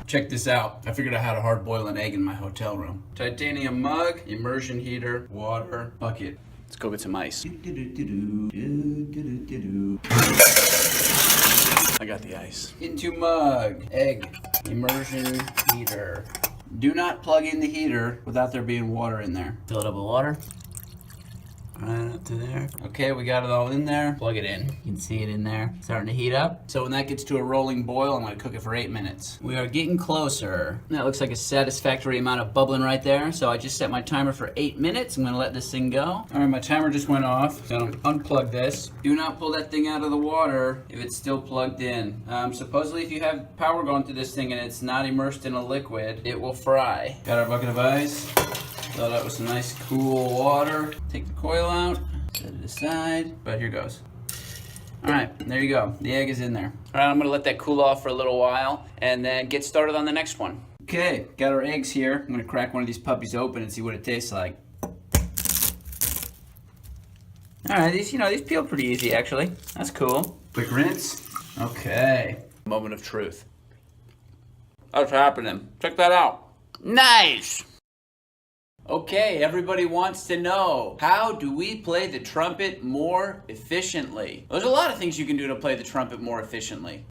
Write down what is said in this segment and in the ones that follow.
Check this out. I figured out how to hard boil an egg in my hotel room. Titanium mug, immersion heater, water, bucket. Let's go get some ice. I got the ice. Into mug, egg, immersion heater. Do not plug in the heater without there being water in there. Fill it up with water. Right up to there. Okay, we got it all in there. Plug it in. You can see it in there, starting to heat up. So when that gets to a rolling boil, I'm gonna cook it for 8 minutes. We are getting closer. That looks like a satisfactory amount of bubbling right there. So I just set my timer for 8 minutes. I'm gonna let this thing go. All right, my timer just went off. So I'm gonna unplug this. Do not pull that thing out of the water if it's still plugged in. Supposedly if you have power going through this thing and it's not immersed in a liquid, it will fry. Got our bucket of ice. Fill it up with some nice cool water. Take the coil out, set it aside, but here goes. All right, there you go. The egg is in there. All right, I'm gonna let that cool off for a little while and then get started on the next one. Okay, got our eggs here. I'm gonna crack one of these puppies open and see what it tastes like. All right, these peel pretty easy actually. That's cool. Quick rinse. Okay. Moment of truth. What's happening? Check that out. Nice! Okay, everybody wants to know, how do we play the trumpet more efficiently? There's a lot of things you can do to play the trumpet more efficiently.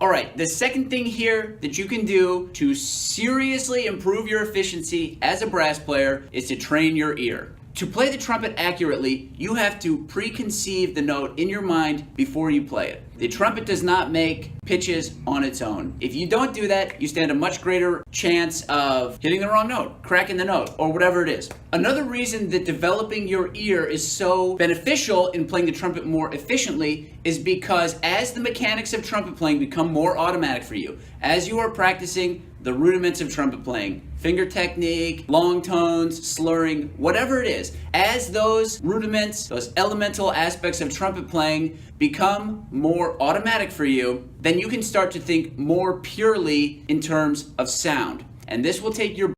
All right, the second thing here that you can do to seriously improve your efficiency as a brass player is to train your ear. To play the trumpet accurately, you have to preconceive the note in your mind before you play it. The trumpet does not make pitches on its own. If you don't do that, you stand a much greater chance of hitting the wrong note, cracking the note, or whatever it is. Another reason that developing your ear is so beneficial in playing the trumpet more efficiently is because as the mechanics of trumpet playing become more automatic for you, as you are practicing the rudiments of trumpet playing, finger technique, long tones, slurring, whatever it is, as those rudiments, those elemental aspects of trumpet playing become more automatic for you, then you can start to think more purely in terms of sound. And this will take your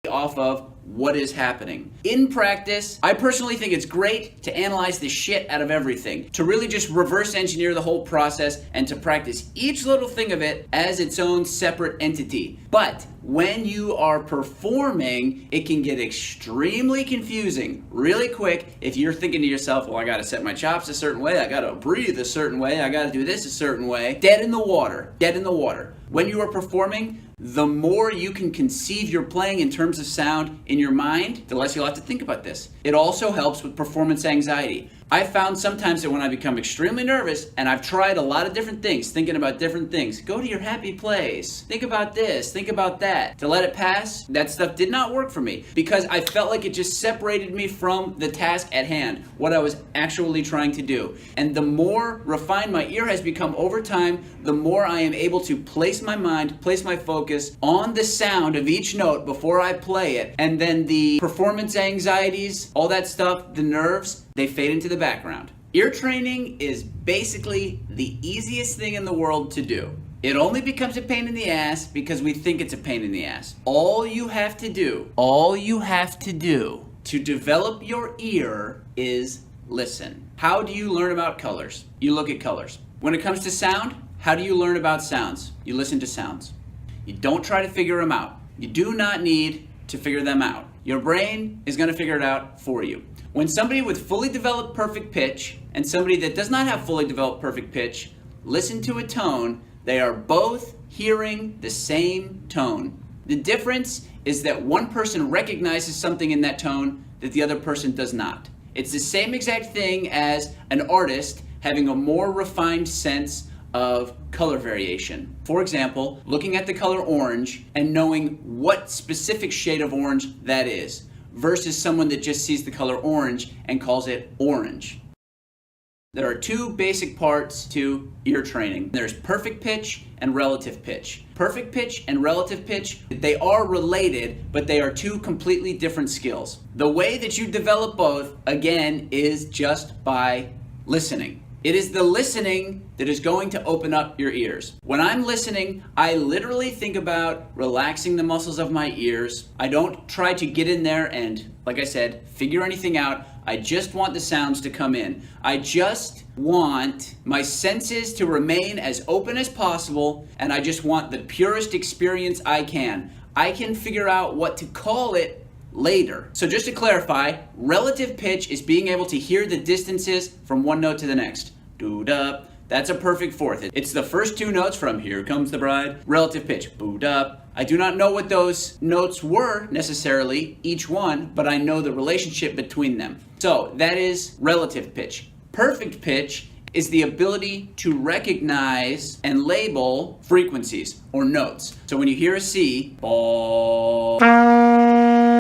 off of what is happening. In practice, I personally think it's great to analyze the shit out of everything, to really just reverse engineer the whole process and to practice each little thing of it as its own separate entity. But when you are performing, it can get extremely confusing really quick if you're thinking to yourself, well, I gotta set my chops a certain way, I gotta breathe a certain way, I gotta do this a certain way. Dead in the water, dead in the water. When you are performing, the more you can conceive your playing in terms of sound in your mind, the less you'll have to think about this. It also helps with performance anxiety. I found sometimes that when I become extremely nervous, and I've tried a lot of different things, thinking about different things, go to your happy place, think about this, think about that, to let it pass, that stuff did not work for me because I felt like it just separated me from the task at hand, what I was actually trying to do. And the more refined my ear has become over time, the more I am able to place my mind, place my focus on the sound of each note before I play it, and then the performance anxieties, all that stuff, the nerves, they fade into the background. Ear training is basically the easiest thing in the world to do. It only becomes a pain in the ass because we think it's a pain in the ass. All you have to do to develop your ear is listen. How do you learn about colors? You look at colors. When it comes to sound, how do you learn about sounds? You listen to sounds. You don't try to figure them out. You do not need to figure them out. Your brain is going to figure it out for you. When somebody with fully developed perfect pitch and somebody that does not have fully developed perfect pitch listen to a tone, they are both hearing the same tone. The difference is that one person recognizes something in that tone that the other person does not. It's the same exact thing as an artist having a more refined sense of color variation. For example, looking at the color orange and knowing what specific shade of orange that is, versus someone that just sees the color orange and calls it orange. There are two basic parts to ear training. There's perfect pitch and relative pitch. Perfect pitch and relative pitch, they are related, but they are two completely different skills. The way that you develop both, again, is just by listening. It is the listening that is going to open up your ears. When I'm listening, I literally think about relaxing the muscles of my ears. I don't try to get in there and, like I said, figure anything out. I just want the sounds to come in. I just want my senses to remain as open as possible, and I just want the purest experience I can. I can figure out what to call it later. So just to clarify, relative pitch is being able to hear the distances from one note to the next. Do-da. That's a perfect fourth. It's the first two notes from Here Comes the Bride. Relative pitch. Boo-da. I do not know what those notes were necessarily, each one, but I know the relationship between them. So that is relative pitch. Perfect pitch is the ability to recognize and label frequencies or notes. So when you hear a C,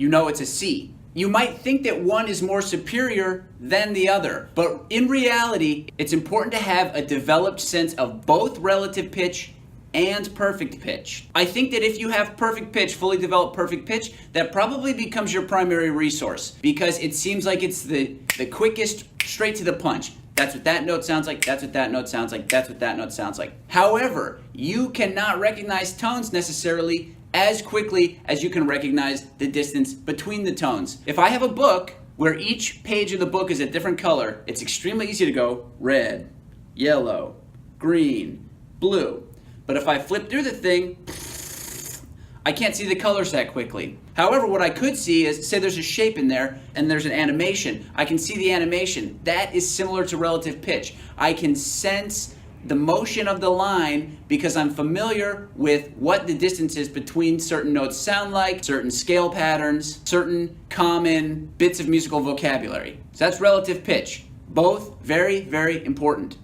you know it's a C. You might think that one is more superior than the other, but in reality, it's important to have a developed sense of both relative pitch and perfect pitch. I think that if you have perfect pitch, fully developed perfect pitch, that probably becomes your primary resource because it seems like it's the quickest, straight to the punch. That's what that note sounds like, that's what that note sounds like, that's what that note sounds like. However, you cannot recognize tones necessarily as quickly as you can recognize the distance between the tones. If I have a book where each page of the book is a different color, it's extremely easy to go red, yellow, green, blue. But if I flip through the thing, I can't see the colors that quickly. However, what I could see is, say there's a shape in there and there's an animation. I can see the animation. That is similar to relative pitch. I can sense the motion of the line because I'm familiar with what the distances between certain notes sound like, certain scale patterns, certain common bits of musical vocabulary. So that's relative pitch. Both very, very important.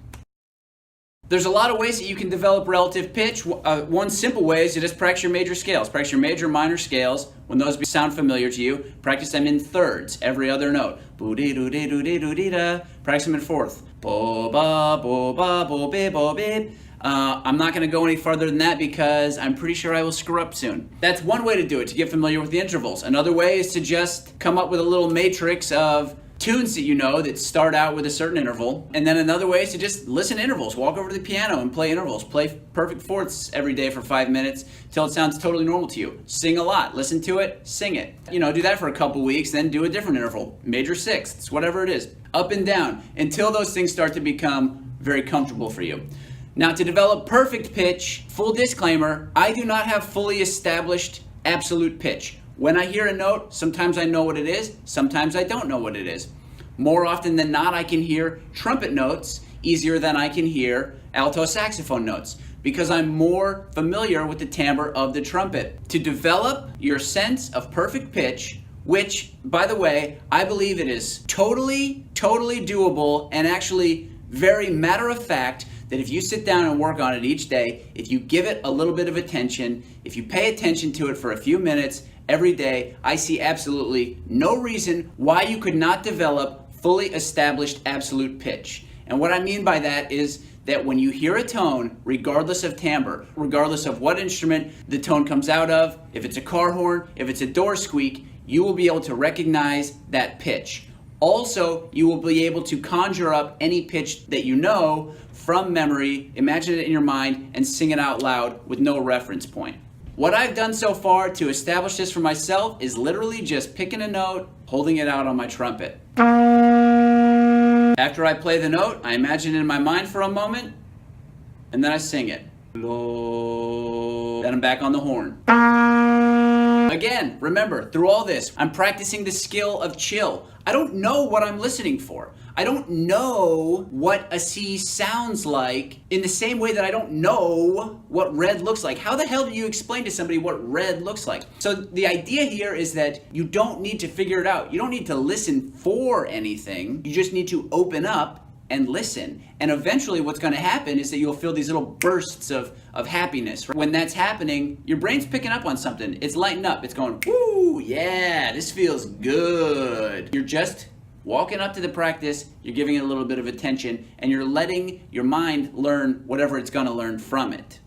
There's a lot of ways that you can develop relative pitch. One simple way is to just practice your major scales. Practice your major and minor scales. When those sound familiar to you, practice them in thirds, every other note. Boo-dee-doo-dee-doo-dee-doo-dee-da. Practice them in fourth. Bo-ba, bo-ba, bo-bib, bo-bib. I'm not going to go any farther than that because I'm pretty sure I will screw up soon. That's one way to do it, to get familiar with the intervals. Another way is to just come up with a little matrix of tunes that you know that start out with a certain interval. And then another way is to just listen to intervals. Walk over to the piano and play intervals. Play perfect fourths every day for 5 minutes till it sounds totally normal to you. Sing a lot. Listen to it. Sing it. Do that for a couple weeks, then do a different interval. Major sixths, whatever it is. Up and down until those things start to become very comfortable for you. Now, to develop perfect pitch, full disclaimer, I do not have fully established absolute pitch. When I hear a note, sometimes I know what it is, sometimes I don't know what it is. More often than not, I can hear trumpet notes easier than I can hear alto saxophone notes because I'm more familiar with the timbre of the trumpet. To develop your sense of perfect pitch, which, by the way, I believe it is totally doable and actually very matter of fact that if you sit down and work on it each day, if you give it a little bit of attention, if you pay attention to it for a few minutes every day, I see absolutely no reason why you could not develop fully established absolute pitch. And what I mean by that is that when you hear a tone, regardless of timbre, regardless of what instrument the tone comes out of, if it's a car horn, if it's a door squeak, you will be able to recognize that pitch. Also, you will be able to conjure up any pitch that you know from memory, imagine it in your mind, and sing it out loud with no reference point. What I've done so far to establish this for myself is literally just picking a note, holding it out on my trumpet. After I play the note, I imagine it in my mind for a moment, and then I sing it. Then I'm back on the horn. Again, remember, through all this, I'm practicing the skill of chill. I don't know what I'm listening for. I don't know what a C sounds like in the same way that I don't know what red looks like. How the hell do you explain to somebody what red looks like? So the idea here is that you don't need to figure it out. You don't need to listen for anything. You just need to open up and listen. And eventually what's going to happen is that you'll feel these little bursts of happiness. When that's happening, your brain's picking up on something. It's lighting up. It's going, woo, yeah, this feels good. You're just walking up to the practice, you're giving it a little bit of attention, and you're letting your mind learn whatever it's going to learn from it.